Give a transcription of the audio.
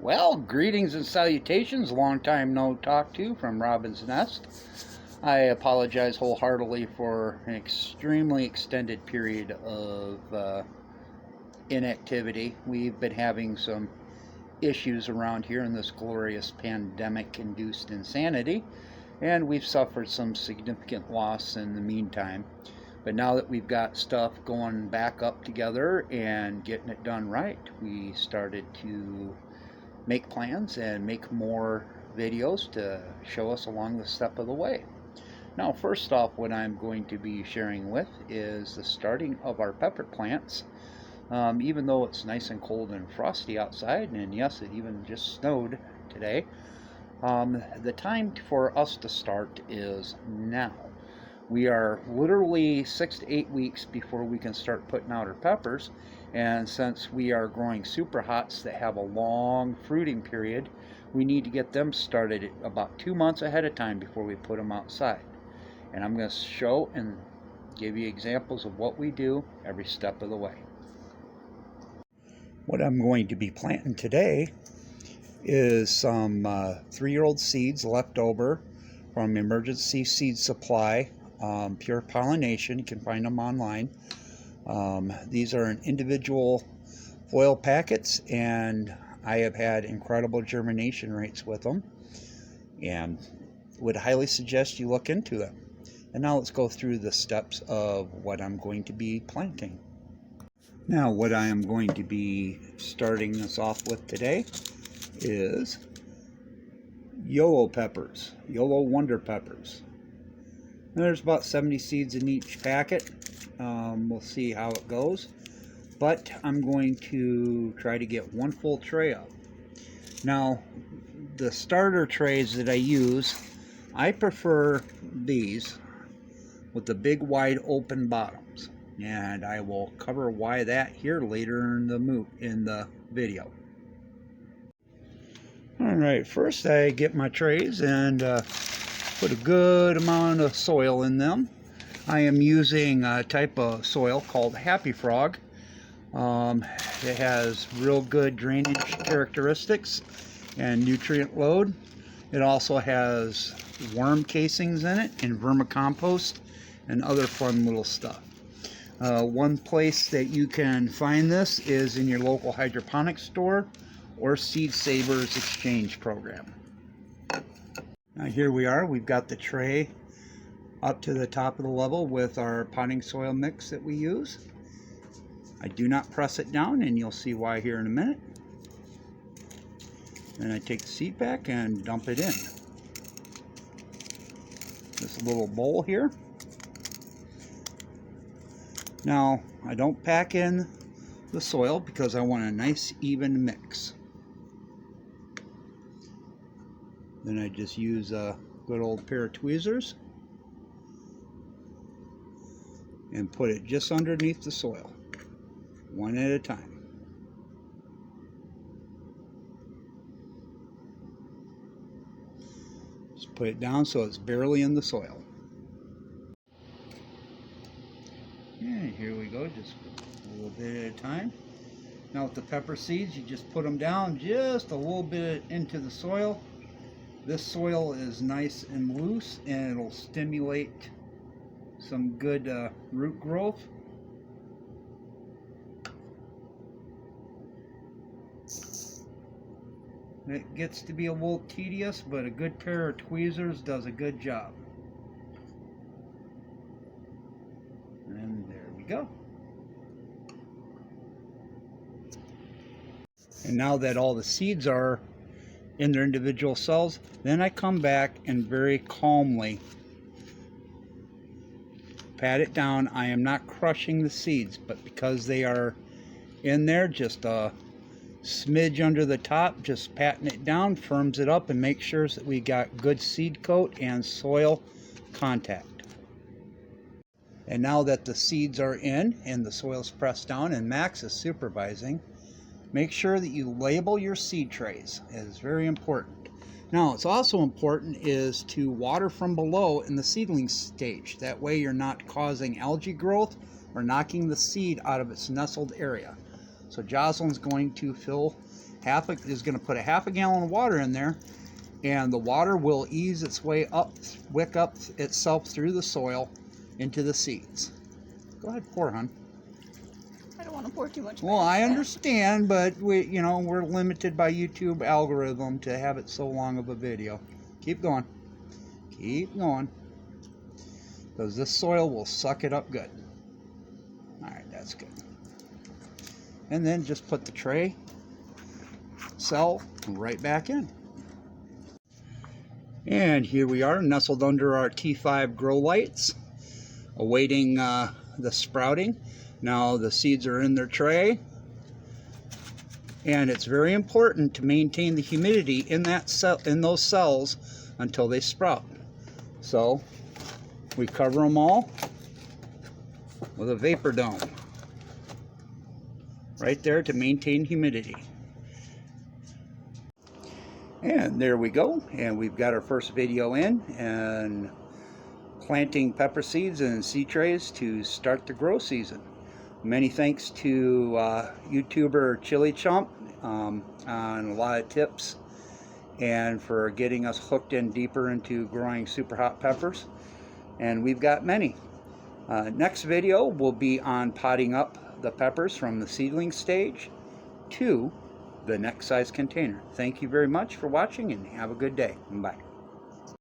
Well, greetings and salutations, long time no talk to from Robin's Nest. I apologize wholeheartedly for an extremely extended period of inactivity. We've been having some issues around here in this glorious pandemic-induced insanity, and we've suffered some significant loss in the meantime. But now that we've got stuff going back up together and getting it done right, we started to make plans and make more videos to show us along the step of the way. Now, first off, what I'm going to be sharing with is the starting of our pepper plants. Even though it's nice and cold and frosty outside, and yes, it even just snowed today, the time for us to start is now. We are literally 6 to 8 weeks before we can start putting out our peppers, and since we are growing super hots that have a long fruiting period, we need to get them started about 2 months ahead of time before we put them outside. And I'm going to show and give you examples of what we do every step of the way. What I'm going to be planting today is some 3-year-old seeds left over from Emergency Seed Supply. Pure pollination, you can find them online. These are in individual foil packets, and I have had incredible germination rates with them, and would highly suggest you look into them. And now let's go through the steps of what I'm going to be planting. Now, what I am going to be starting this off with today is YOLO peppers, YOLO Wonder Peppers. There's about 70 seeds in each packet. We'll see how it goes, but I'm going to try to get one full tray up. Now, the starter trays that I use, I prefer these with the big wide open bottoms, and I will cover why that here later in the video. Alright, first I get my trays and put a good amount of soil in them. I am using a type of soil called Happy Frog. It has real good drainage characteristics and nutrient load. It also has worm casings in it and vermicompost and other fun little stuff. One place that you can find this is in your local hydroponics store or Seed Savers exchange program. Now here we are, we've got the tray up to the top of the level with our potting soil mix that we use. I do not press it down, and you'll see why here in a minute. Then I take the seed pack and dump it in this little bowl here. Now, I don't pack in the soil because I want a nice even mix. Then I just use a good old pair of tweezers and put it just underneath the soil, one at a time. Just put it down so it's barely in the soil. And here we go, just a little bit at a time. Now with the pepper seeds, you just put them down just a little bit into the soil. This soil is nice and loose, and it'll stimulate some good root growth. It gets to be a little tedious, but a good pair of tweezers does a good job. And there we go. And now that all the seeds are in their individual cells, then I come back and very calmly pat it down. I am not crushing the seeds, but because they are in there, just a smidge under the top, just patting it down firms it up and makes sure that we got good seed coat and soil contact. And now that the seeds are in and the soil's pressed down and Max is supervising, make sure that you label your seed trays. It is very important. Now, it's also important is to water from below in the seedling stage. That way you're not causing algae growth or knocking the seed out of its nestled area. So Jocelyn's going to fill is going to put a half a gallon of water in there, and the water will ease its way up, wick up itself through the soil into the seeds. Go ahead, pour, hon. I don't want to pour too much. Well, I understand, but we're limited by YouTube algorithm to have it so long of a video. Keep going. Keep going. Because this soil will suck it up good. Alright, that's good. And then just put the tray cell right back in. And here we are, nestled under our T5 grow lights, awaiting the sprouting. Now the seeds are in their tray, and it's very important to maintain the humidity in those cells until they sprout. So we cover them all with a vapor dome right there to maintain humidity. And there we go, and we've got our first video in and planting pepper seeds in seed trays to start the grow season. Many thanks to YouTuber Chump on a lot of tips and for getting us hooked in deeper into growing super hot peppers. And we've got many. Next video will be on potting up the peppers from the seedling stage to the next size container. Thank you very much for watching, and have a good day. Bye.